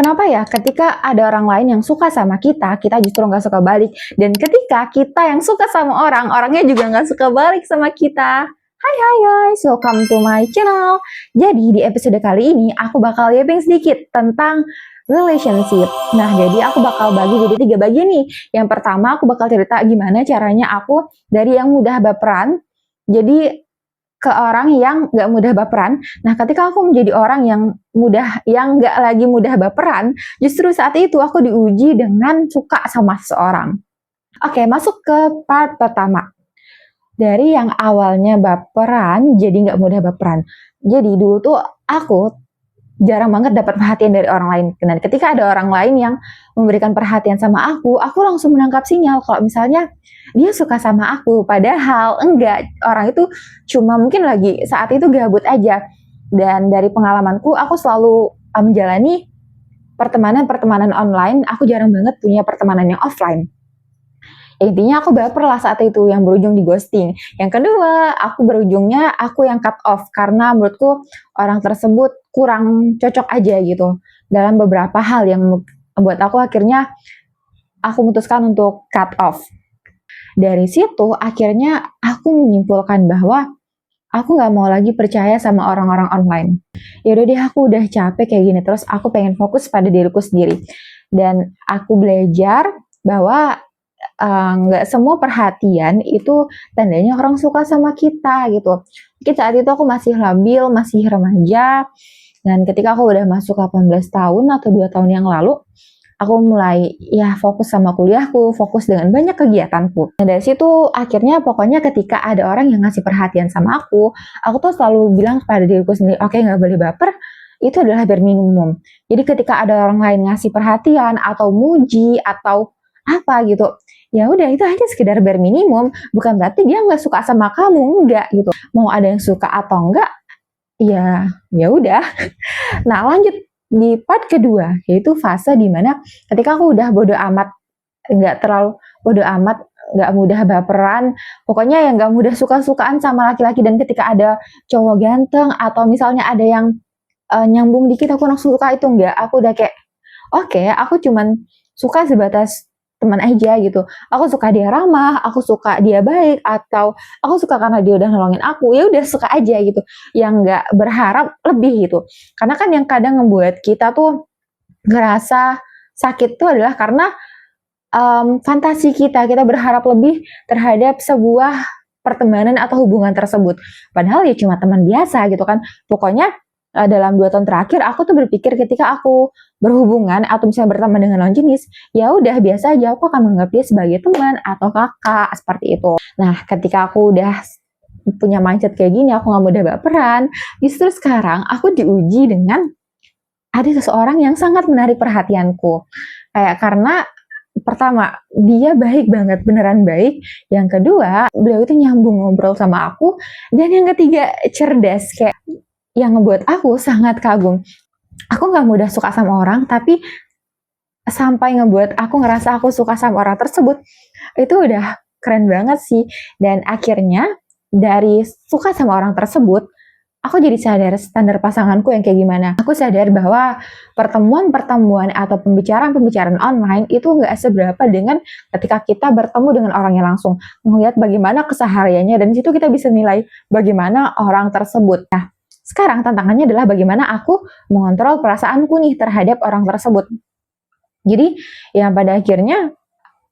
Kenapa ya ketika ada orang lain yang suka sama kita justru nggak suka balik. Dan ketika kita yang suka sama orang, orangnya juga nggak suka balik sama kita. Hai guys, welcome to my channel. Jadi di episode kali ini aku bakal yapping sedikit tentang relationship. Nah, jadi aku bakal bagi jadi 3 bagian nih. Yang pertama aku bakal cerita gimana caranya aku dari yang mudah baperan, jadi ke orang yang gak mudah baperan. Nah, ketika aku menjadi orang yang gak lagi mudah baperan, justru saat itu aku diuji dengan suka sama seseorang. Oke, masuk ke part pertama. Dari yang awalnya baperan, jadi gak mudah baperan. Jadi dulu tuh aku jarang banget dapat perhatian dari orang lain. Dan ketika ada orang lain yang memberikan perhatian sama aku langsung menangkap sinyal kalau misalnya dia suka sama aku, padahal enggak, orang itu cuma mungkin lagi saat itu gabut aja. Dan dari pengalamanku, aku selalu menjalani pertemanan online, aku jarang banget punya pertemanan yang offline. Intinya aku baper lah saat itu, yang berujung di ghosting. Yang kedua, aku berujungnya aku yang cut off, karena menurutku orang tersebut kurang cocok aja gitu dalam beberapa hal yang membuat aku akhirnya aku memutuskan untuk cut off. Dari situ akhirnya aku menyimpulkan bahwa aku gak mau lagi percaya sama orang-orang online. Yaudah deh, aku udah capek kayak gini terus, aku pengen fokus pada diriku sendiri. Dan aku belajar bahwa gak semua perhatian itu tandanya orang suka sama kita gitu. Mungkin saat itu aku masih labil, masih remaja, dan ketika aku udah masuk 18 tahun atau 2 tahun yang lalu, aku mulai ya fokus sama kuliahku, fokus dengan banyak kegiatanku. Dan dari situ akhirnya pokoknya ketika ada orang yang ngasih perhatian sama aku tuh selalu bilang kepada diriku sendiri, oke, gak boleh baper, itu adalah bare minimum. Jadi ketika ada orang lain ngasih perhatian atau muji atau apa gitu, ya udah itu hanya sekedar bare minimum, bukan berarti dia nggak suka sama kamu, enggak gitu. Mau ada yang suka atau enggak, ya udah. Nah, lanjut di part kedua, yaitu fase dimana ketika aku udah bodo amat, nggak terlalu bodo amat, nggak mudah baperan, pokoknya yang nggak mudah suka-sukaan sama laki-laki. Dan ketika ada cowok ganteng atau misalnya ada yang nyambung dikit aku langsung suka, itu enggak. Aku udah kayak oke, aku cuman suka sebatas teman aja gitu. Aku suka dia ramah, aku suka dia baik, atau aku suka karena dia udah nolongin aku, ya udah suka aja gitu. Yang nggak berharap lebih gitu. Karena kan yang kadang ngebuat kita tuh ngerasa sakit tuh adalah karena fantasi kita berharap lebih terhadap sebuah pertemanan atau hubungan tersebut. Padahal ya cuma teman biasa gitu kan. Pokoknya dalam 2 tahun terakhir aku tuh berpikir ketika aku berhubungan atau misalnya berteman dengan lawan jenis, ya udah biasa aja, aku akan menganggap dia sebagai teman atau kakak, seperti itu. Nah, ketika aku udah punya mindset kayak gini, aku gak mudah baperan, justru sekarang aku diuji dengan ada seseorang yang sangat menarik perhatianku. Kayak karena pertama, dia baik banget, beneran baik. Yang kedua, beliau itu nyambung ngobrol sama aku. Dan yang ketiga, cerdas, kayak yang ngebuat aku sangat kagum. Aku gak mudah suka sama orang, tapi sampai ngebuat aku ngerasa aku suka sama orang tersebut, itu udah keren banget sih. Dan akhirnya dari suka sama orang tersebut, aku jadi sadar standar pasanganku yang kayak gimana. Aku sadar bahwa pertemuan-pertemuan atau pembicaraan-pembicaraan online itu gak seberapa dengan ketika kita bertemu dengan orangnya langsung. Melihat bagaimana kesehariannya, dan disitu kita bisa nilai bagaimana orang tersebut. Nah, sekarang tantangannya adalah bagaimana aku mengontrol perasaanku nih terhadap orang tersebut. Jadi ya pada akhirnya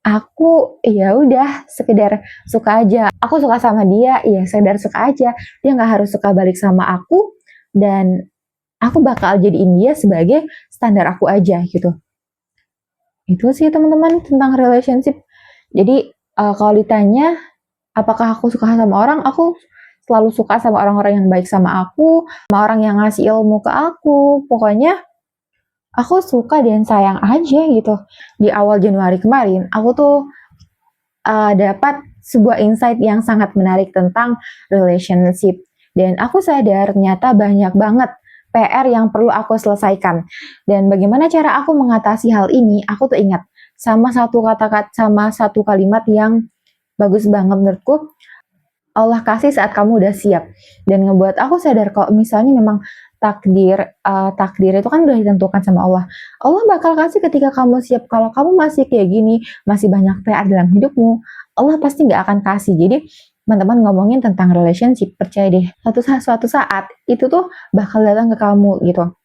aku ya udah sekedar suka aja. Aku suka sama dia, ya sekedar suka aja. Dia nggak harus suka balik sama aku, dan aku bakal jadiin dia sebagai standar aku aja gitu. Itu sih teman-teman tentang relationship. Jadi kalau ditanya apakah aku suka sama orang, aku selalu suka sama orang-orang yang baik sama aku, sama orang yang ngasih ilmu ke aku. Pokoknya aku suka dan sayang aja gitu. Di awal Januari kemarin, aku tuh dapat sebuah insight yang sangat menarik tentang relationship. Dan aku sadar ternyata banyak banget PR yang perlu aku selesaikan. Dan bagaimana cara aku mengatasi hal ini, aku tuh ingat sama satu kata-kata, sama satu kalimat yang bagus banget menurutku. Allah kasih saat kamu udah siap. Dan ngebuat aku sadar kalau misalnya memang takdir itu kan udah ditentukan sama Allah. Allah bakal kasih ketika kamu siap. Kalau kamu masih kayak gini, masih banyak PR dalam hidupmu, Allah pasti nggak akan kasih. Jadi teman-teman ngomongin tentang relationship, percaya deh, suatu saat itu tuh bakal datang ke kamu gitu.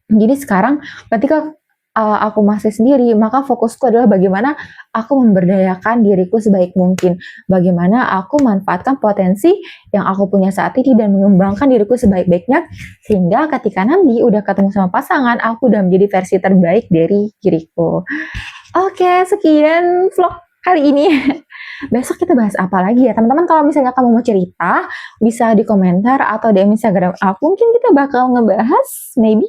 Jadi sekarang ketika aku masih sendiri, maka fokusku adalah bagaimana aku memberdayakan diriku sebaik mungkin. Bagaimana aku manfaatkan potensi yang aku punya saat ini dan mengembangkan diriku sebaik-baiknya. Sehingga ketika nanti udah ketemu sama pasangan, aku udah menjadi versi terbaik dari diriku. Oke, sekian vlog kali ini. Besok kita bahas apa lagi ya teman-teman. Kalau misalnya kamu mau cerita, bisa di komentar atau DM Instagram aku. Mungkin kita bakal ngebahas maybe.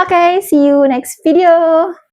Okay, see you next video.